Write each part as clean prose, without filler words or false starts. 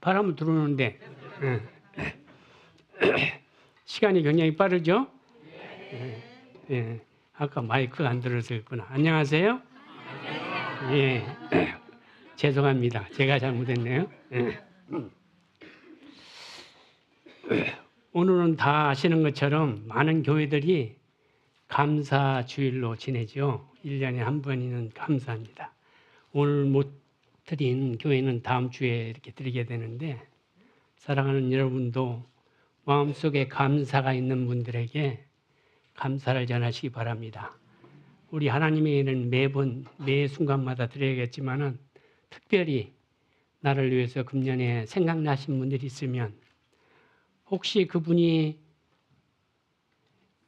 바람을 들어오는데 시간이 굉장히 빠르죠? 예. 아까 마이크가 안 들어서였구나. 안녕하세요? 예. 죄송합니다. 제가 잘못했네요. 오늘은 다 아시는 것처럼 많은 교회들이 감사 주일로 지내죠. 1년에 한 번이면 감사합니다. 오늘 못 드린 교회는 다음 주에 이렇게 드리게 되는데, 사랑하는 여러분도 마음속에 감사가 있는 분들에게 감사를 전하시기 바랍니다. 우리 하나님에게는 매번 매 순간마다 드려야겠지만은 특별히 나를 위해서 금년에 생각나신 분들이 있으면 혹시 그분이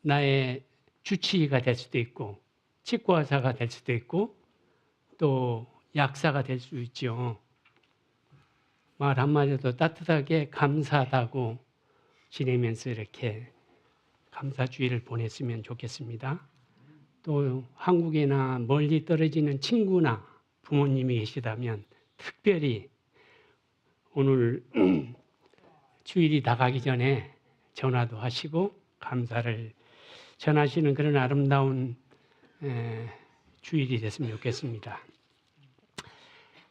나의 주치의가 될 수도 있고 치과의사가 될 수도 있고 또 약사가 될 수 있죠. 말 한마디도 따뜻하게 감사하다고 지내면서 이렇게 감사주의를 보냈으면 좋겠습니다. 또 한국에나 멀리 떨어지는 친구나 부모님이 계시다면 특별히 오늘 주일이 다 가기 전에 전화도 하시고 감사를 전하시는 그런 아름다운 주일이 됐으면 좋겠습니다.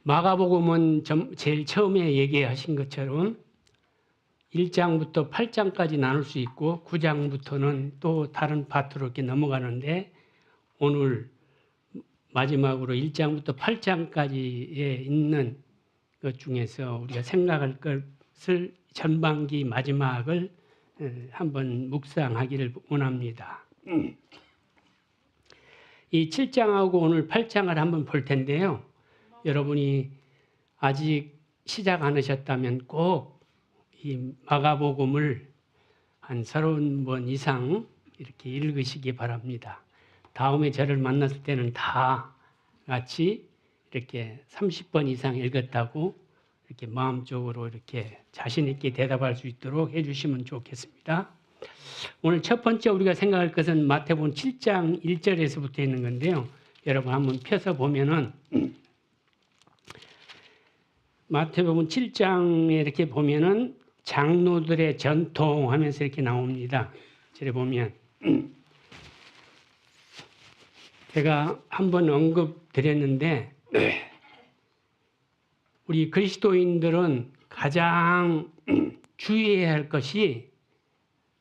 마가복음은 제일 처음에 얘기하신 것처럼 1장부터 8장까지 나눌 수 있고 9장부터는 또 다른 파트로 이렇게 넘어가는데, 오늘 마지막으로 1장부터 8장까지에 있는 것 중에서 우리가 생각할 것을 전반기 마지막을 한번 묵상하기를 원합니다. 이 7장하고 오늘 8장을 한번 볼 텐데요. 여러분이 아직 시작 안 하셨다면 꼭 이 마가복음을 한 30번 이상 이렇게 읽으시기 바랍니다. 다음에 저를 만났을 때는 다 같이 이렇게 30번 이상 읽었다고 이렇게 마음적으로 이렇게 자신 있게 대답할 수 있도록 해주시면 좋겠습니다. 오늘 첫 번째 우리가 생각할 것은 마태복음 7장 1절에서부터 있는 건데요. 여러분 한번 펴서 보면은 마태복음 7장에 이렇게 보면은 장로들의 전통 하면서 이렇게 나옵니다. 저래 보면 제가 한번 언급 드렸는데, 우리 그리스도인들은 가장 주의해야 할 것이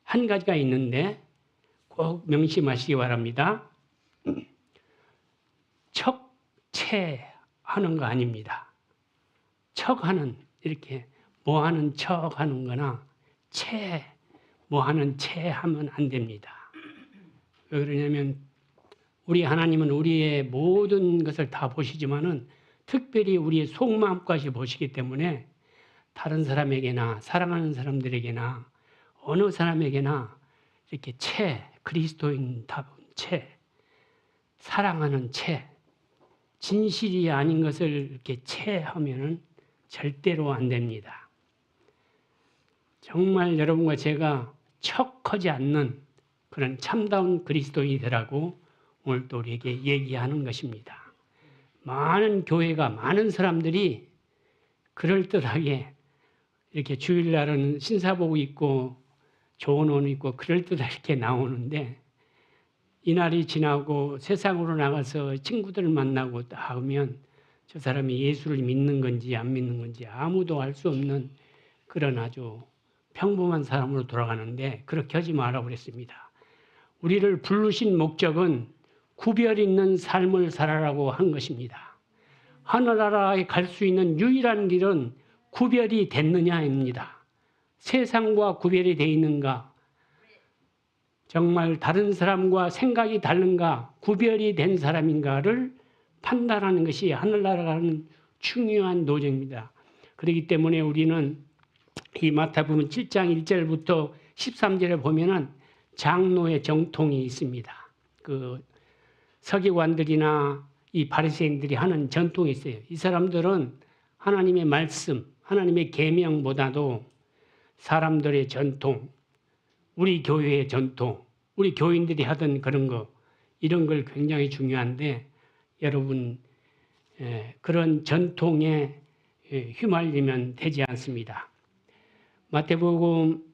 한 가지가 있는데 꼭 명심하시기 바랍니다. 척체하는 거 아닙니다. 척하는, 이렇게 뭐하는 척하는 거나 뭐하는 하면 안 됩니다. 왜 그러냐면 우리 하나님은 우리의 모든 것을 다 보시지만은 특별히 우리의 속마음까지 보시기 때문에 다른 사람에게나 사랑하는 사람들에게나 어느 사람에게나 이렇게 그리스도인다운 사랑하는 진실이 아닌 것을 이렇게 하면은 절대로 안 됩니다. 정말 여러분과 제가 척하지 않는 그런 참다운 그리스도인이 되라고 오늘 또 우리에게 얘기하는 것입니다. 많은 교회가, 많은 사람들이 그럴듯하게 이렇게 주일날은 신사복 입고 좋은 옷 입고 그럴듯하게 이렇게 나오는데, 이날이 지나고 세상으로 나가서 친구들을 만나고 하면 저 사람이 예수를 믿는 건지 안 믿는 건지 아무도 알 수 없는 그런 아주 평범한 사람으로 돌아가는데, 그렇게 하지 마라 그랬습니다. 우리를 부르신 목적은 구별 있는 삶을 살아라고 한 것입니다. 하늘나라에 갈 수 있는 유일한 길은 구별이 됐느냐입니다. 세상과 구별이 되어 있는가? 정말 다른 사람과 생각이 다른가? 구별이 된 사람인가를 판단하는 것이 하늘나라가는 중요한 노정입니다. 그렇기 때문에 우리는 이 마태복음 7장 1절부터 13절에 보면은 장로의 정통이 있습니다. 그 서기관들이나 이 바리새인들이 하는 전통이 있어요. 이 사람들은 하나님의 말씀, 하나님의 계명보다도 사람들의 전통, 우리 교회의 전통, 우리 교인들이 하던 그런 거, 이런 걸 굉장히 중요한데, 여러분 그런 전통에 휘말리면 되지 않습니다. 마가복음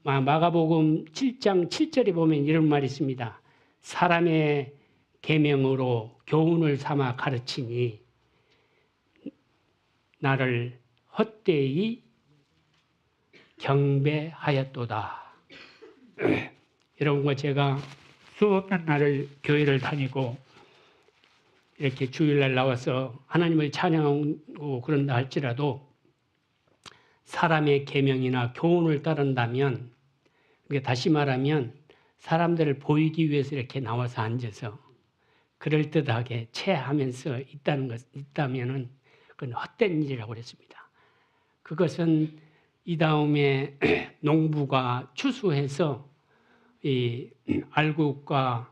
7장 7절에 보면 이런 말이 있습니다. 사람의 계명으로 교훈을 삼아 가르치니 나를 헛되이 경배하였도다. 여러분과 제가 수없는 날을 교회를 다니고 이렇게 주일날 나와서 하나님을 찬양하고 그런다 할지라도 사람의 계명이나 교훈을 따른다면, 다시 말하면 사람들을 보이기 위해서 이렇게 나와서 앉아서 그럴듯하게 체하면서 있다면은 그건 헛된 일이라고 그랬습니다. 그것은 이 다음에 농부가 추수해서 이 알곡과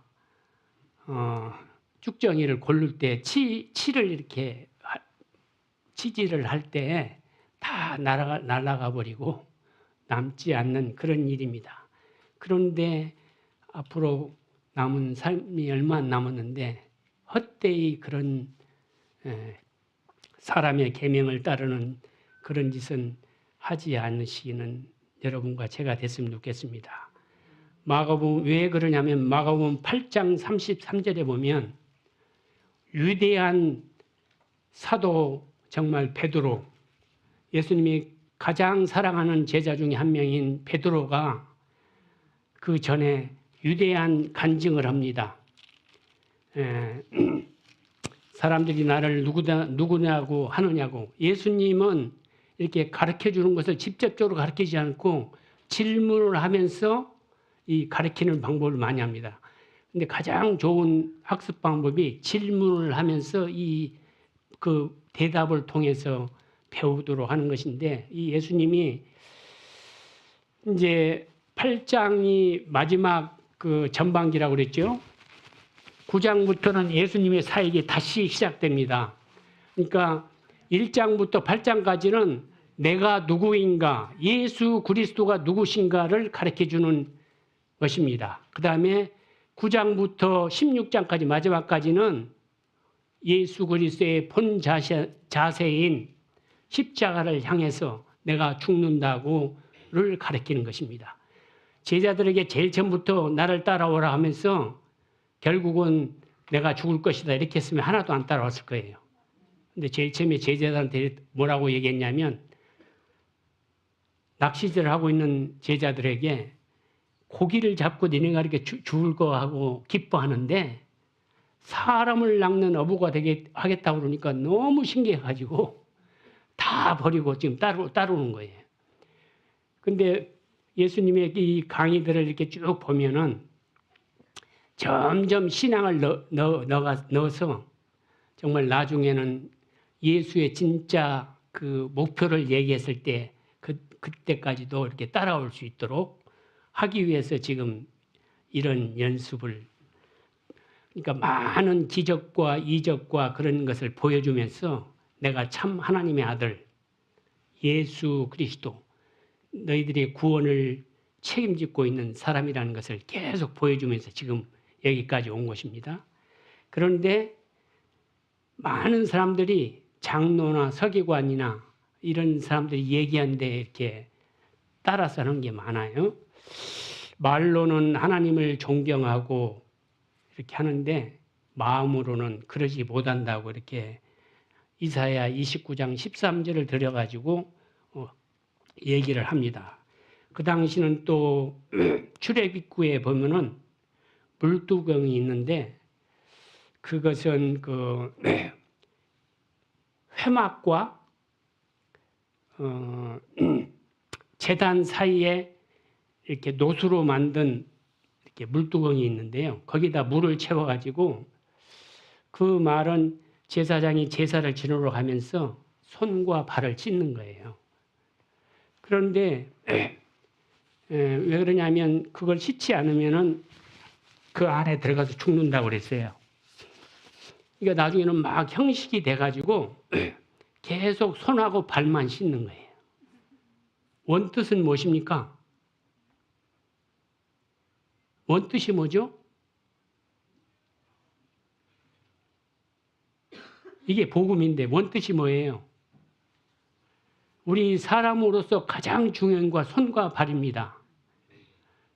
쭉정이를 고를 때 치를 이렇게 치질을 할 때 다 날아가 버리고 남지 않는 그런 일입니다. 그런데 앞으로 남은 삶이 얼마 안 남았는데 헛되이 그런 사람의 계명을 따르는 그런 짓은 하지 않으시는 여러분과 제가 됐으면 좋겠습니다. 마가복음 왜 그러냐면 마가복음 8장 33절에 보면 위대한 사도 정말 베드로, 예수님이 가장 사랑하는 제자 중에 한 명인 베드로가 그 전에 위대한 간증을 합니다. 사람들이 나를 누구냐고 하느냐고. 예수님은 이렇게 가르쳐 주는 것을 직접적으로 가르치지 않고 질문을 하면서 이 가르치는 방법을 많이 합니다. 근데 가장 좋은 학습 방법이 질문을 하면서 그 대답을 통해서 배우도록 하는 것인데, 이 예수님이 이제 8장이 마지막 그 전반기라고 그랬죠. 9장부터는 예수님의 사역이 다시 시작됩니다. 그러니까 1장부터 8장까지는 내가 누구인가, 예수 그리스도가 누구신가를 가르쳐 주는 것입니다. 그 다음에 9장부터 16장까지 마지막까지는 예수 그리스도의 본 자세인 십자가를 향해서 내가 죽는다고를 가르치는 것입니다. 제자들에게 제일 처음부터 나를 따라오라 하면서 결국은 내가 죽을 것이다 이렇게 했으면 하나도 안 따라왔을 거예요. 근데 제일 처음에 제자들한테 뭐라고 얘기했냐면, 낚시질을 하고 있는 제자들에게 고기를 잡고 니네가 이렇게 죽을 거 하고 기뻐하는데 사람을 낚는 어부가 되게 하겠다고 그러니까 너무 신기해가지고 다 버리고 지금 따르는 거예요. 근데 예수님의 이 강의들을 이렇게 쭉 보면은 점점 신앙을 넣어서 정말 나중에는 예수의 진짜 그 목표를 얘기했을 때 그때까지도 이렇게 따라올 수 있도록 하기 위해서 지금 이런 연습을, 그러니까 많은 기적과 이적과 그런 것을 보여주면서 내가 참 하나님의 아들 예수 그리스도, 너희들의 구원을 책임지고 있는 사람이라는 것을 계속 보여주면서 지금 여기까지 온 것입니다. 그런데 많은 사람들이 장로나 서기관이나 이런 사람들이 얘기하는데 이렇게 따라서 하는 게 많아요. 말로는 하나님을 존경하고 이렇게 하는데 마음으로는 그러지 못한다고 이렇게 이사야 29장 13절을 들여가지고 얘기를 합니다. 그 당시는 또 출애굽기에 보면은 물두멍이 있는데 그것은 그 회막과 제단 사이에 이렇게 노수로 만든 이렇게 물두멍이 있는데요. 거기다 물을 채워가지고 그 말은 제사장이 제사를 지내러 가면서 손과 발을 씻는 거예요. 그런데 왜 그러냐면 그걸 씻지 않으면은 그 안에 들어가서 죽는다고 그랬어요. 그러니까 나중에는 막 형식이 돼가지고 계속 손하고 발만 씻는 거예요. 원뜻은 무엇입니까? 원뜻이 뭐죠? 이게 복음인데 원뜻이 뭐예요? 우리 사람으로서 가장 중요한 건 손과 발입니다.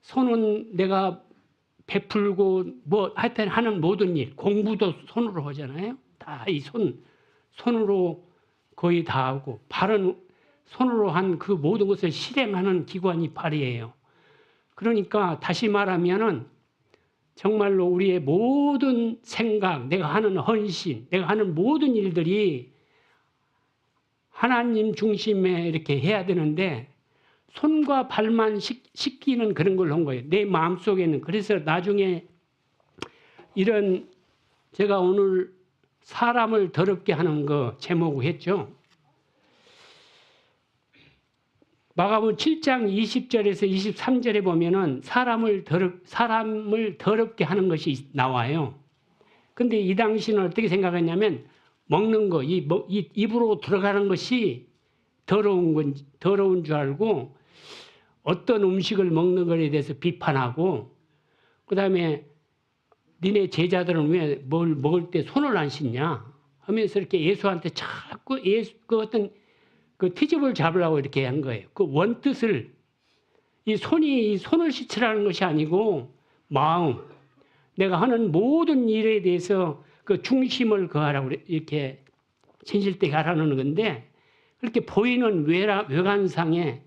손은 내가 베풀고 뭐 하여튼 하는 모든 일, 공부도 손으로 하잖아요. 다 이 손으로 거의 다 하고, 발은 손으로 한 그 모든 것을 실행하는 기관이 발이에요. 그러니까 다시 말하면은 정말로 우리의 모든 생각, 내가 하는 헌신, 내가 하는 모든 일들이 하나님 중심에 이렇게 해야 되는데 손과 발만 시키는 그런 걸 한 거예요. 내 마음속에는. 그래서 나중에 이런 제가 오늘 사람을 더럽게 하는 거 제목을 했죠. 마가복음 7장 20절에서 23절에 보면은 사람을 더럽게 하는 것이 나와요. 근데 이 당시는 어떻게 생각했냐면 먹는 거, 입으로 들어가는 것이 더러운 줄 알고 어떤 음식을 먹는 것에 대해서 비판하고, 그 다음에 니네 제자들은 왜 뭘 먹을 때 손을 안 씻냐 하면서 이렇게 예수한테 자꾸 그 어떤 그 트집을 잡으려고 이렇게 한 거예요. 그 원뜻을, 이 손을 씻으라는 것이 아니고 마음, 내가 하는 모든 일에 대해서 그 중심을 거하라고 이렇게 진실되게 하라는 건데, 그렇게 보이는 외관상에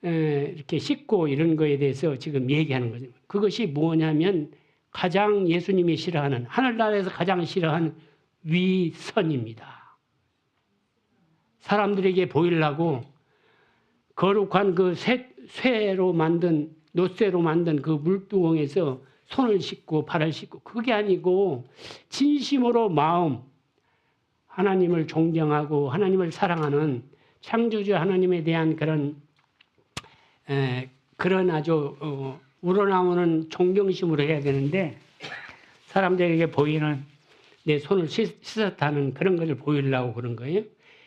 이렇게 씻고 이런 거에 대해서 지금 얘기하는 거죠. 그것이 뭐냐면 가장 예수님이 싫어하는, 하늘나라에서 가장 싫어하는 위선입니다. 사람들에게 보이려고 거룩한 그 쇠로 만든, 노쇠로 만든 그 물두멍에서 손을 씻고 발을 씻고, 그게 아니고 진심으로 마음, 하나님을 존경하고 하나님을 사랑하는 창조주 하나님에 대한 그런 아주 우러나오는 존경심으로 해야 되는데, 사람들에게 보이는 내 손을 씻었다는 그런 것을 보이려고 그런 거예요.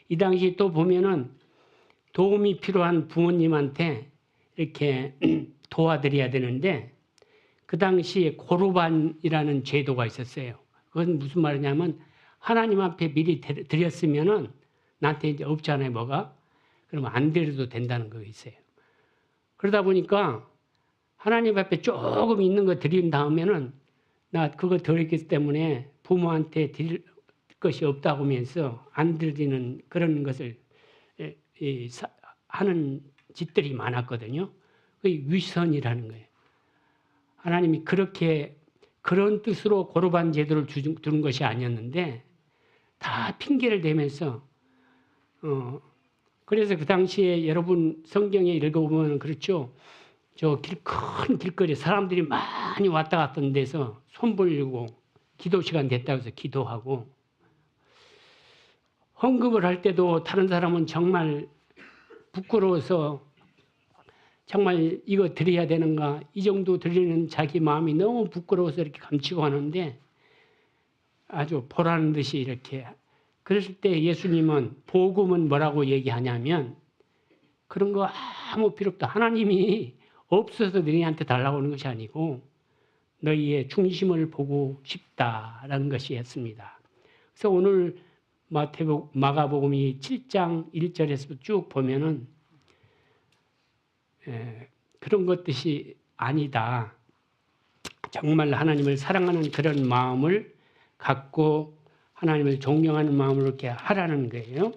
이 당시 또 보면은 도움이 필요한 부모님한테 이렇게 도와드려야 되는데, 그 당시에 고르반이라는 제도가 있었어요. 그건 무슨 말이냐면 하나님 앞에 미리 드렸으면은 나한테 이제 없잖아요, 뭐가. 그러면 안 드려도 된다는 거 있어요. 그러다 보니까 하나님 앞에 조금 있는 거 드린 다음에는 나 그거 드렸기 때문에 부모한테 드릴 것이 없다고 하면서 안 드리는 그런 것을 하는 짓들이 많았거든요. 그게 위선이라는 거예요. 하나님이 그런 뜻으로 고르반 제도를 두는 것이 아니었는데 다 핑계를 대면서 그래서 그 당시에 여러분 성경에 읽어보면 그렇죠. 저 큰 길거리 사람들이 많이 왔다 갔던 데서 손 벌리고 기도 시간 됐다고 해서 기도하고, 헌금을 할 때도 다른 사람은 정말 부끄러워서 정말 이거 드려야 되는가, 이 정도 드리는 자기 마음이 너무 부끄러워서 이렇게 감추고 하는데 아주 보라는 듯이 이렇게. 그랬을 때 예수님은, 복음은 뭐라고 얘기하냐면 그런 거 아무 필요 없다. 하나님이 없어서 너희한테 달라고 하는 것이 아니고 너희의 중심을 보고 싶다라는 것이었습니다. 그래서 오늘 마가복음이 7장 1절에서 쭉 보면은 그런 것듯이 아니다. 정말 하나님을 사랑하는 그런 마음을 갖고 하나님을 존경하는 마음으로 이렇게 하라는 거예요.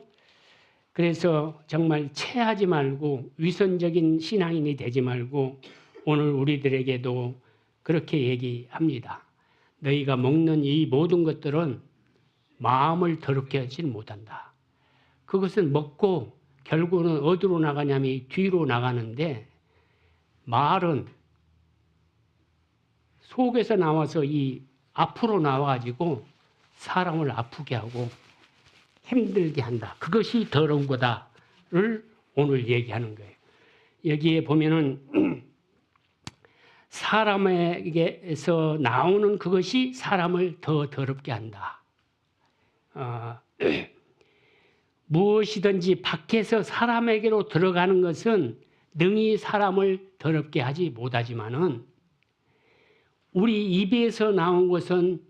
그래서 정말 체하지 말고 위선적인 신앙인이 되지 말고 오늘 우리들에게도 그렇게 얘기합니다. 너희가 먹는 이 모든 것들은 마음을 더럽게 하지 못한다. 그것은 먹고 결국은 어디로 나가냐면 뒤로 나가는데, 말은 속에서 나와서 이 앞으로 나와가지고 사람을 아프게 하고 힘들게 한다. 그것이 더러운 거다를 오늘 얘기하는 거예요. 여기에 보면은 사람에게서 나오는 그것이 사람을 더 더럽게 한다. 무엇이든지 밖에서 사람에게로 들어가는 것은 능히 사람을 더럽게 하지 못하지만은 우리 입에서 나온 것은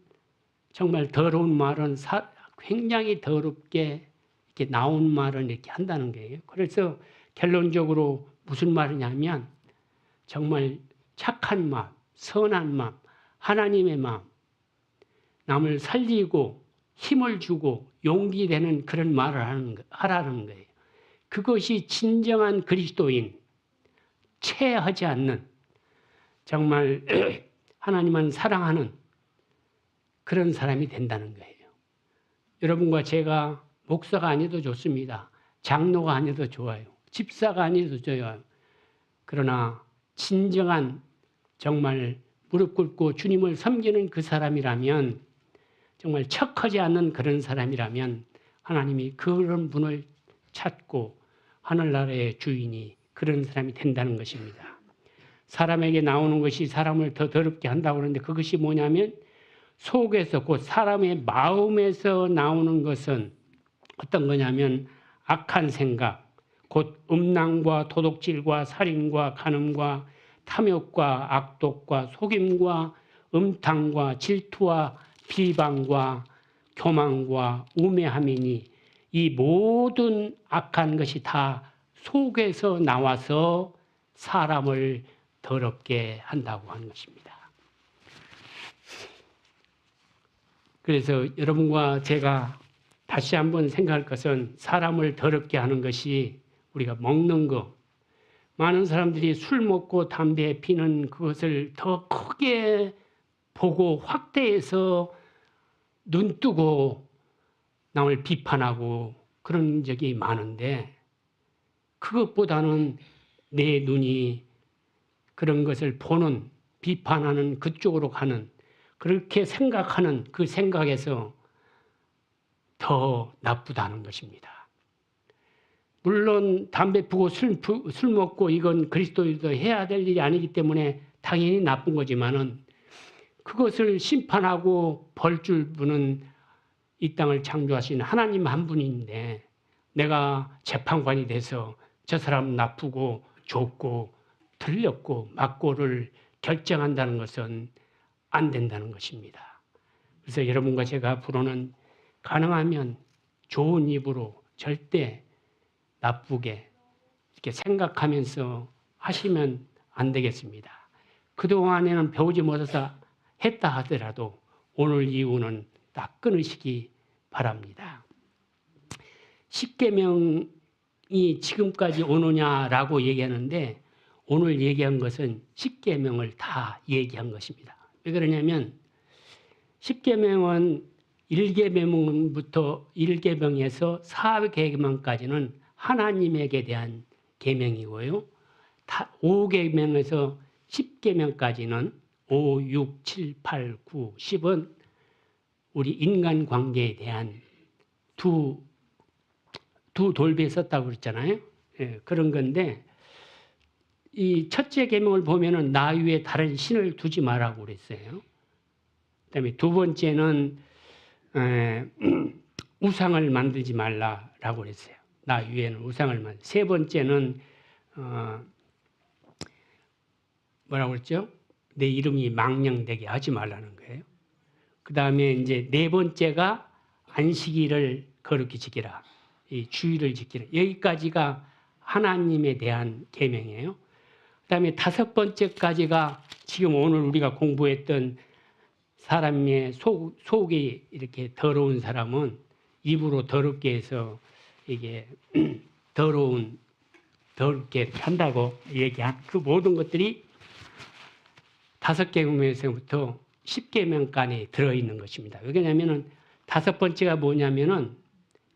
정말 더러운 말은 굉장히 더럽게 이렇게 나온 말을 이렇게 한다는 거예요. 그래서 결론적으로 무슨 말이냐면 정말 착한 마음, 선한 마음, 하나님의 마음, 남을 살리고 힘을 주고 용기 되는 그런 말을 하라는 거예요. 그것이 진정한 그리스도인, 체하지 않는 정말 하나님만 사랑하는 그런 사람이 된다는 거예요. 여러분과 제가 목사가 아니어도 좋습니다. 장로가 아니어도 좋아요. 집사가 아니어도 좋아요. 그러나 진정한 정말 무릎 꿇고 주님을 섬기는 그 사람이라면, 정말 척하지 않는 그런 사람이라면 하나님이 그런 분을 찾고 하늘나라의 주인이 그런 사람이 된다는 것입니다. 사람에게 나오는 것이 사람을 더 더럽게 한다고 하는데 그것이 뭐냐면 속에서, 곧 사람의 마음에서 나오는 것은 어떤 거냐면 악한 생각, 곧 음란과 도둑질과 살인과 간음과 탐욕과 악독과 속임과 음탕과 질투와 비방과 교만과 우매함이니 이 모든 악한 것이 다 속에서 나와서 사람을 더럽게 한다고 하는 것입니다. 그래서 여러분과 제가 다시 한번 생각할 것은 사람을 더럽게 하는 것이 우리가 먹는 것, 많은 사람들이 술 먹고 담배 피는 그것을 더 크게 보고 확대해서 눈 뜨고 남을 비판하고 그런 적이 많은데 그것보다는 내 눈이 그런 것을 보는, 비판하는 그쪽으로 가는, 그렇게 생각하는 그 생각에서 더 나쁘다는 것입니다. 물론 담배 피고 술 먹고 이건 그리스도인도 해야 될 일이 아니기 때문에 당연히 나쁜 거지만은 그것을 심판하고 벌 줄 분은 이 땅을 창조하신 하나님 한 분인데 내가 재판관이 돼서 저 사람 나쁘고 좋고 틀렸고 맞고를 결정한다는 것은 안 된다는 것입니다. 그래서 여러분과 제가 앞으로는 가능하면 좋은 입으로 절대 나쁘게 이렇게 생각하면서 하시면 안 되겠습니다. 그동안에는 배우지 못해서 했다 하더라도 오늘 이후는 딱 끊으시기 바랍니다. 십계명이 지금까지 오느냐라고 얘기하는데 오늘 얘기한 것은 십계명을 다 얘기한 것입니다. 왜 그러냐면 십계명은 1계명부터 1계명에서 4계명까지는 하나님에게 대한 계명이고요. 5계명에서 10계명까지는 5, 6, 7, 8, 9, 10은 우리 인간관계에 대한 두 돌비에 썼다고 그랬잖아요. 예, 그런 건데 이 첫째 계명을 보면은 나 위에 다른 신을 두지 말라고 그랬어요. 그다음에 두 번째는 우상을 만들지 말라라고 그랬어요. 나 위에는 우상을 만들. 세 번째는 뭐라고 그랬죠? 내 이름이 망령되게 하지 말라는 거예요. 그다음에 이제 네 번째가 안식일을 거룩히 지키라. 이 주의를 지키라. 여기까지가 하나님에 대한 계명이에요. 그다음에 다섯 번째까지가 지금 오늘 우리가 공부했던 사람의 속이 이렇게 더러운 사람은 입으로 더럽게 해서 이게 더럽게 한다고 얘기한 그 모든 것들이 5계명에서부터 10계명간에 들어있는 것입니다. 왜냐하면 다섯 번째가 뭐냐면은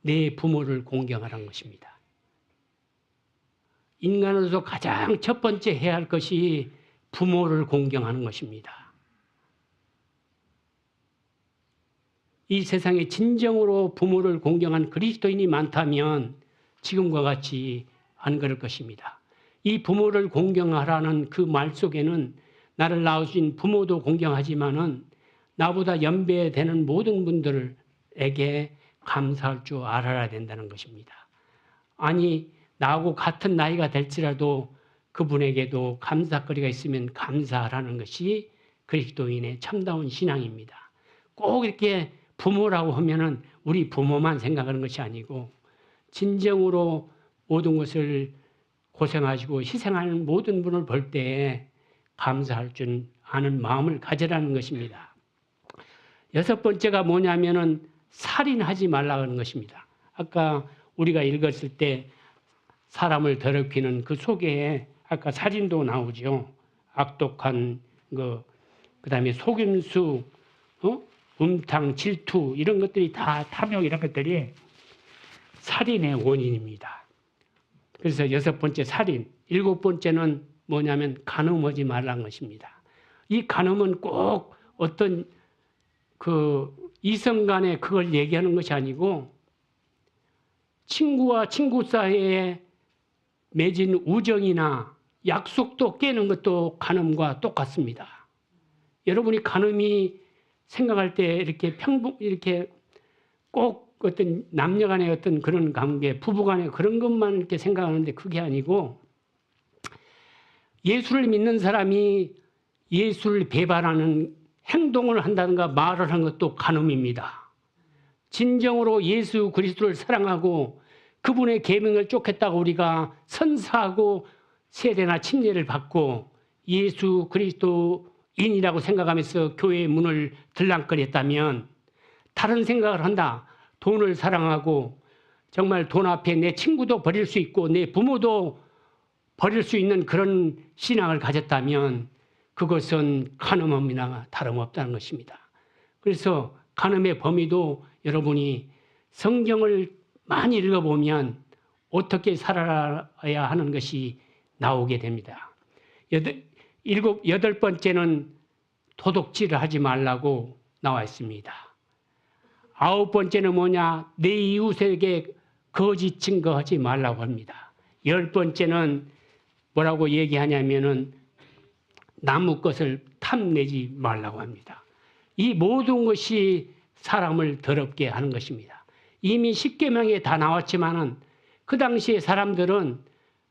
내 부모를 공경하라는 것입니다. 인간으로서 가장 첫 번째 해야 할 것이 부모를 공경하는 것입니다. 이 세상에 진정으로 부모를 공경한 그리스도인이 많다면 지금과 같이 안 그럴 것입니다. 이 부모를 공경하라는 그 말 속에는 나를 낳으신 부모도 공경하지만은 나보다 연배되는 모든 분들에게 감사할 줄 알아야 된다는 것입니다. 아니 나하고 같은 나이가 될지라도 그분에게도 감사거리가 있으면 감사하라는 것이 그리스도인의 참다운 신앙입니다. 꼭 이렇게 부모라고 하면은 우리 부모만 생각하는 것이 아니고 진정으로 모든 것을 고생하시고 희생하는 모든 분을 볼 때 감사할 줄 아는 마음을 가지라는 것입니다. 여섯 번째가 뭐냐면은 살인하지 말라는 것입니다. 아까 우리가 읽었을 때 사람을 더럽히는 그 속에 아까 살인도 나오죠. 악독한 거, 그다음에 속임수, 음탕, 질투 이런 것들이 다 탐욕 이런 것들이 살인의 원인입니다. 그래서 여섯 번째 살인, 일곱 번째는 뭐냐면 간음하지 말라는 것입니다. 이 간음은 꼭 어떤 그 이성 간에 그걸 얘기하는 것이 아니고 친구와 친구 사이에 맺은 우정이나 약속도 깨는 것도 간음과 똑같습니다. 여러분이 간음이 생각할 때 이렇게 꼭 어떤 남녀 간의 어떤 그런 관계, 부부 간의 그런 것만 이렇게 생각하는데 그게 아니고 예수를 믿는 사람이 예수를 배반하는 행동을 한다든가 말을 하는 것도 간음입니다. 진정으로 예수 그리스도를 사랑하고 그분의 계명을 쫓겠다고 우리가 선사하고 세례나 침례를 받고 예수 그리스도인이라고 생각하면서 교회의 문을 들락거렸다면 다른 생각을 한다. 돈을 사랑하고 정말 돈 앞에 내 친구도 버릴 수 있고 내 부모도 버릴 수 있는 그런 신앙을 가졌다면 그것은 간음이나 다름없다는 것입니다. 그래서 간음의 범위도 여러분이 성경을 많이 읽어보면 어떻게 살아야 하는 것이 나오게 됩니다. 여덟 번째는 도둑질을 하지 말라고 나와 있습니다. 아홉 번째는 뭐냐? 내 이웃에게 거짓 증거하지 말라고 합니다. 열 번째는 뭐라고 얘기하냐면은 남의 것을 탐내지 말라고 합니다. 이 모든 것이 사람을 더럽게 하는 것입니다. 이미 십계명에 다 나왔지만은 그 당시에 사람들은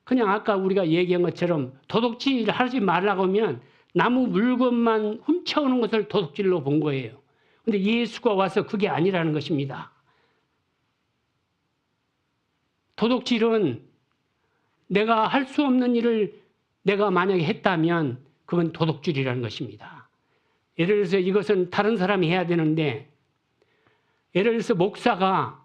그냥 아까 우리가 얘기한 것처럼 도둑질 하지 말라고 하면 나무 물건만 훔쳐오는 것을 도둑질로 본 거예요. 근데 예수가 와서 그게 아니라는 것입니다. 도둑질은 내가 할 수 없는 일을 내가 만약에 했다면 그건 도둑질이라는 것입니다. 예를 들어서 이것은 다른 사람이 해야 되는데 예를 들어서 목사가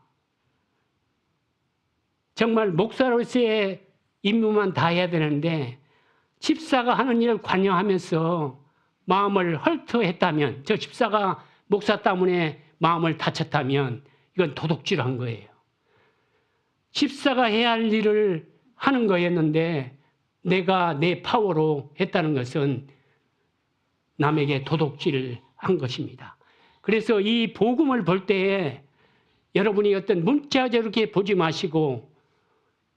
정말 목사로서의 임무만 다 해야 되는데 집사가 하는 일을 관여하면서 마음을 헐터했다면 저 집사가 목사 때문에 마음을 다쳤다면 이건 도둑질한 거예요. 집사가 해야 할 일을 하는 거였는데 내가 내 파워로 했다는 것은 남에게 도둑질을 한 것입니다. 그래서 이 복음을 볼 때에 여러분이 어떤 문자적으로 이렇게 보지 마시고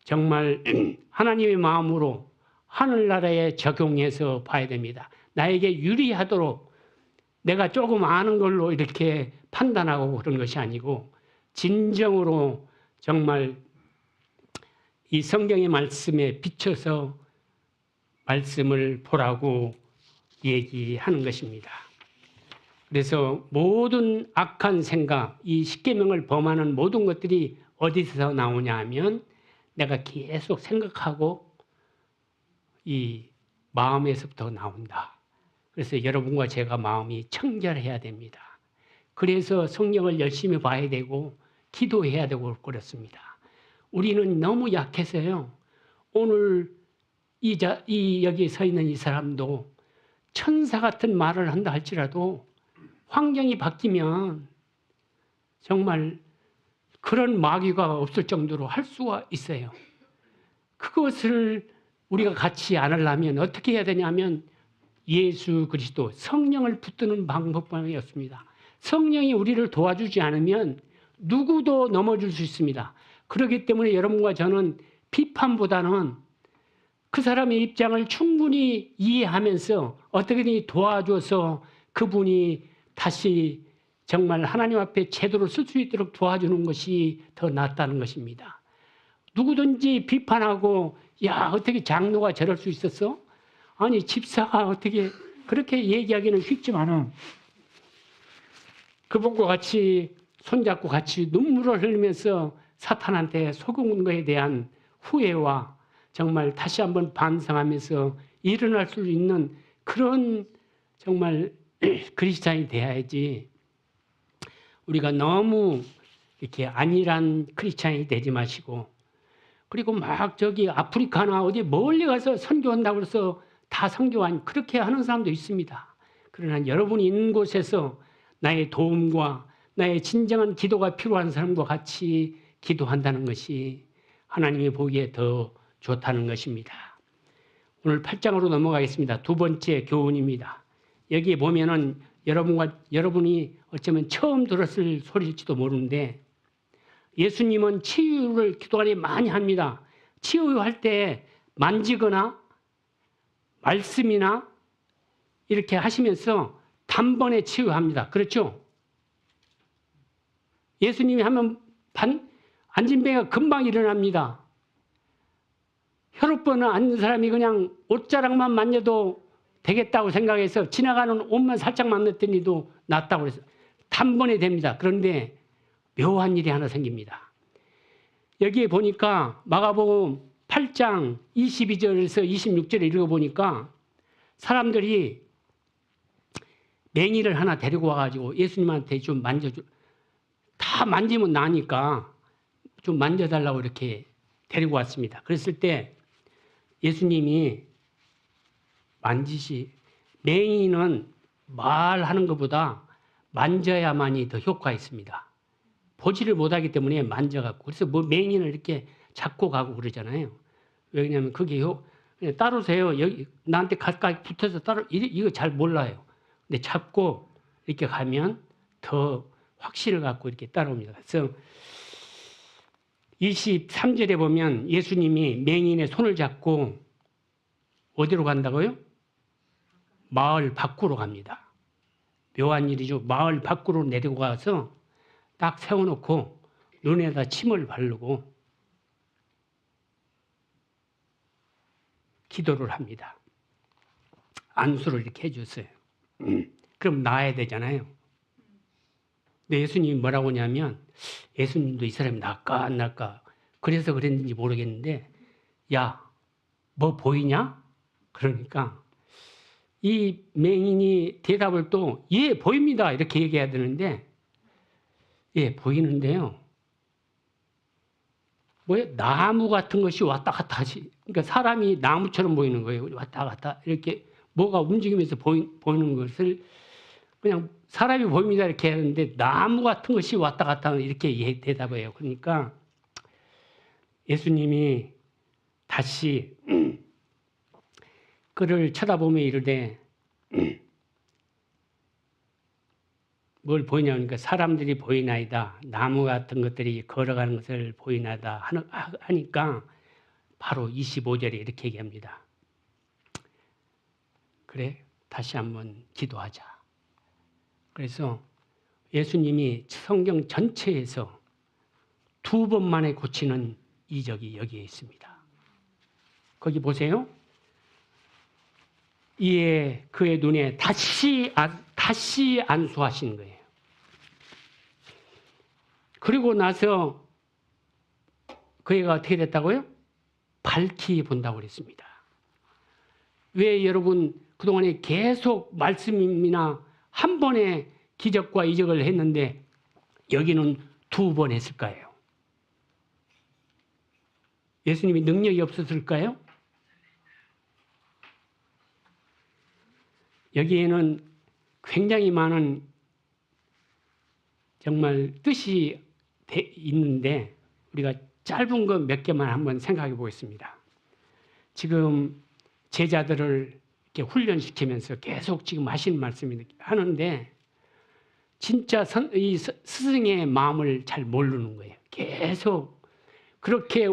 정말 하나님의 마음으로 하늘나라에 적용해서 봐야 됩니다. 나에게 유리하도록 내가 조금 아는 걸로 이렇게 판단하고 그런 것이 아니고 진정으로 정말 이 성경의 말씀에 비춰서 말씀을 보라고 얘기하는 것입니다. 그래서 모든 악한 생각, 이 십계명을 범하는 모든 것들이 어디서 나오냐 하면 내가 계속 생각하고 이 마음에서부터 나온다. 그래서 여러분과 제가 마음이 청결해야 됩니다. 그래서 성경을 열심히 봐야 되고 기도해야 되고 그렇습니다. 우리는 너무 약해서요. 오늘 여기 서 있는 이 사람도 천사 같은 말을 한다 할지라도 환경이 바뀌면 정말 그런 마귀가 없을 정도로 할 수가 있어요. 그것을 우리가 갖지 않으려면 어떻게 해야 되냐면 예수 그리스도 성령을 붙드는 방법밖에 없습니다. 성령이 우리를 도와주지 않으면 누구도 넘어질 수 있습니다. 그렇기 때문에 여러분과 저는 비판보다는 그 사람의 입장을 충분히 이해하면서 어떻게든 도와줘서 그분이 다시 정말 하나님 앞에 제대로 쓸 수 있도록 도와주는 것이 더 낫다는 것입니다. 누구든지 비판하고 야 어떻게 장로가 저럴 수 있었어? 아니 집사가 어떻게 그렇게 얘기하기는 쉽지만은 그분과 같이 손잡고 같이 눈물을 흘리면서 사탄한테 속은 것에 대한 후회와 정말 다시 한번 반성하면서 일어날 수 있는 그런 정말 그리스도인이 돼야지, 우리가 너무 이렇게 안일한 크리스찬이 되지 마시고, 그리고 막 저기 아프리카나 어디 멀리 가서 선교한다고 해서 다 선교한 그렇게 하는 사람도 있습니다. 그러나 여러분이 있는 곳에서 나의 도움과 나의 진정한 기도가 필요한 사람과 같이 기도한다는 것이 하나님이 보기에 더 좋다는 것입니다. 오늘 8장으로 넘어가겠습니다. 두 번째 교훈입니다. 여기에 보면은 여러분이 어쩌면 처음 들었을 소리일지도 모르는데, 예수님은 치유를 기도안에 많이 합니다. 치유할 때 만지거나 말씀이나 이렇게 하시면서 단번에 치유합니다. 그렇죠? 예수님이 하면 안진뱅이가 금방 일어납니다. 혈압번호 앉은 사람이 그냥 옷자락만 만져도 되겠다고 생각해서 지나가는 옷만 살짝 만졌더니도 낫다고 그래서 단번에 됩니다. 그런데 묘한 일이 하나 생깁니다. 여기에 보니까 마가복음 8장 22절에서 26절을 읽어보니까 사람들이 맹인을 하나 데리고 와가지고 예수님한테 좀 다 만지면 나니까 좀 만져달라고 이렇게 데리고 왔습니다. 그랬을 때 예수님이 맹인은 말하는 것보다 만져야만이 더 효과가 있습니다. 보지를 못하기 때문에 만져갖고, 그래서 뭐 맹인을 이렇게 잡고 가고 그러잖아요. 왜냐하면 그게 그냥 따르세요. 여기 나한테 가까이 붙어서 이거 잘 몰라요. 근데 잡고 이렇게 가면 더 확신을 갖고 이렇게 따라옵니다. 그래서 23절에 보면 예수님이 맹인의 손을 잡고 어디로 간다고요? 마을 밖으로 갑니다. 묘한 일이죠. 마을 밖으로 내리고 가서 딱 세워놓고 눈에다 침을 바르고 기도를 합니다. 안수를 이렇게 해줬어요. 그럼 나아야 되잖아요. 근데 예수님이 뭐라고 하냐면, 예수님도 이 사람이 낫까 안 낫까 그래서 그랬는지 모르겠는데, 야, 뭐 보이냐? 그러니까 이 맹인이 대답을 또 예, 보입니다 이렇게 얘기해야 되는데, 예, 보이는데요. 뭐예요? 나무 같은 것이 왔다 갔다 하지. 그러니까 사람이 나무처럼 보이는 거예요. 왔다 갔다 이렇게 뭐가 움직이면서 보이는 것을 그냥 사람이 보입니다 이렇게 하는데, 나무 같은 것이 왔다 갔다 하는 이렇게 대답해요. 그러니까 예수님이 다시 그를 쳐다보며 이르되 뭘 보이냐 하니까 사람들이 보이나이다. 나무 같은 것들이 걸어가는 것을 보이나이다 하니까 바로 25절에 이렇게 얘기합니다. 그래, 다시 한번 기도하자. 그래서 예수님이 성경 전체에서 2번 만에 고치는 이적이 여기에 있습니다. 거기 보세요. 이에 그의 눈에 다시 안수하신 거예요. 그리고 나서 그 애가 어떻게 됐다고요? 밝히 본다고 그랬습니다. 왜 여러분 그동안에 계속 말씀이나 한 번에 기적과 이적을 했는데 여기는 2번 했을까요? 예수님이 능력이 없었을까요? 여기에는 굉장히 많은 정말 뜻이 있는데 우리가 짧은 거 몇 개만 한번 생각해 보겠습니다. 지금 제자들을 이렇게 훈련시키면서 계속 지금 하시는 말씀이 하는데, 진짜 이 스승의 마음을 잘 모르는 거예요. 계속 그렇게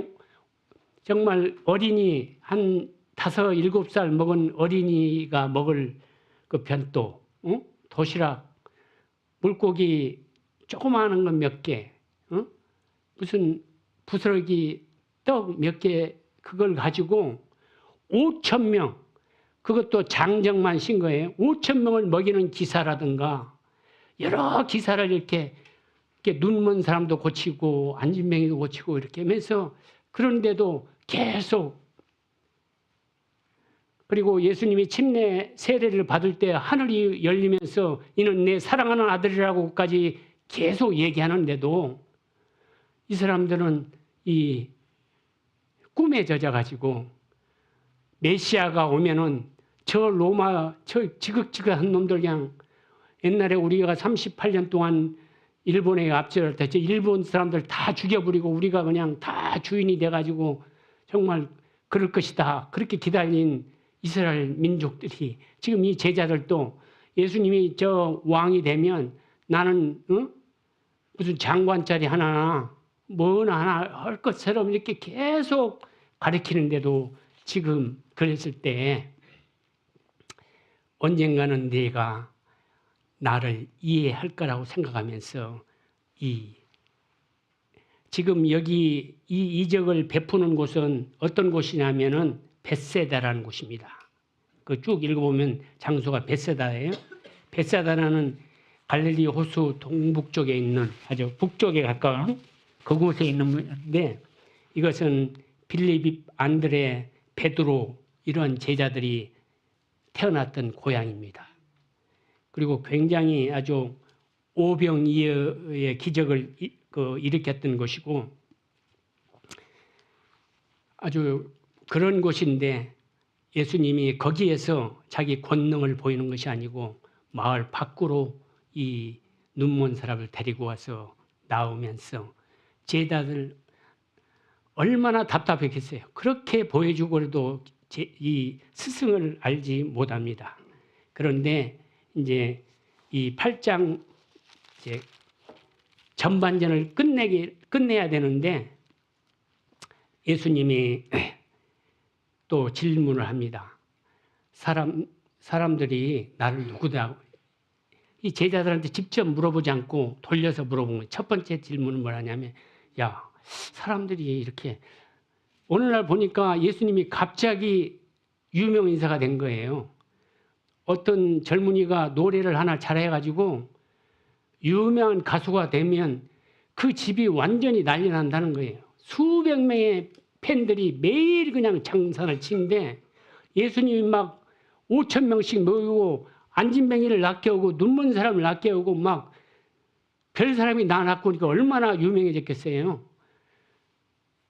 정말 어린이 한 5, 7살 먹은 어린이가 먹을 그 변도, 도시락, 물고기 조그마한 건 몇 개, 무슨 부스러기 떡 몇 개, 그걸 가지고 5,000명, 그것도 장정만 신 거예요. 5,000명을 먹이는 기사라든가 여러 기사를 이렇게 이렇게 눈먼 사람도 고치고 안진뱅이도 고치고 이렇게 하면서 그런데도 계속 그리고 예수님이 침례 세례를 받을 때 하늘이 열리면서 이는 내 사랑하는 아들이라고까지 계속 얘기하는데도 이 사람들은 이 꿈에 젖어가지고 메시아가 오면은 저 로마 저 지극지극한 놈들 그냥 옛날에 우리가 38년 동안 일본에 압제할 때 저 일본 사람들 다 죽여버리고 우리가 그냥 다 주인이 돼가지고 정말 그럴 것이다. 그렇게 기다린 이스라엘 민족들이 지금 이 제자들도 예수님이 저 왕이 되면 나는 무슨 장관짜리 하나 뭐나 하나 할 것처럼 이렇게 계속 가르치는데도 지금 그랬을 때 언젠가는 네가 나를 이해할 거라고 생각하면서 지금 여기 이 이적을 베푸는 곳은 어떤 곳이냐면은 벳세다라는 곳입니다. 그 쭉 읽어보면 장소가 벳세다예요. 벳세다라는 갈릴리 호수 동북쪽에 있는 아주 북쪽에 가까운 그곳에 있는데 이것은 빌립, 안드레, 베드로 이런 제자들이 태어났던 고향입니다. 그리고 굉장히 아주 오병이어의 기적을 일으켰던 곳이고 아주 그런 곳인데 예수님이 거기에서 자기 권능을 보이는 것이 아니고 마을 밖으로 이 눈먼 사람을 데리고 와서 나오면서 제자들 얼마나 답답했겠어요. 그렇게 보여주고도 이 스승을 알지 못합니다. 그런데 이제 이 8장 이제 전반전을 끝내야 되는데 예수님이 또 질문을 합니다. 사람들이 나를 누구다? 이 제자들한테 직접 물어보지 않고 돌려서 물어본 거예요. 첫 번째 질문은 뭐냐면 야, 사람들이 이렇게 오늘날 보니까 예수님이 갑자기 유명 인사가 된 거예요. 어떤 젊은이가 노래를 하나 잘해가지고 유명한 가수가 되면 그 집이 완전히 난리 난다는 거예요. 수백 명의 팬들이 매일 그냥 장사를 치는데 예수님이 막 5천 명씩 모이고 안진뱅이를 낚여오고 눈먼 사람을 낚여오고 막 별 사람이 나 낳고 오니까 얼마나 유명해졌겠어요.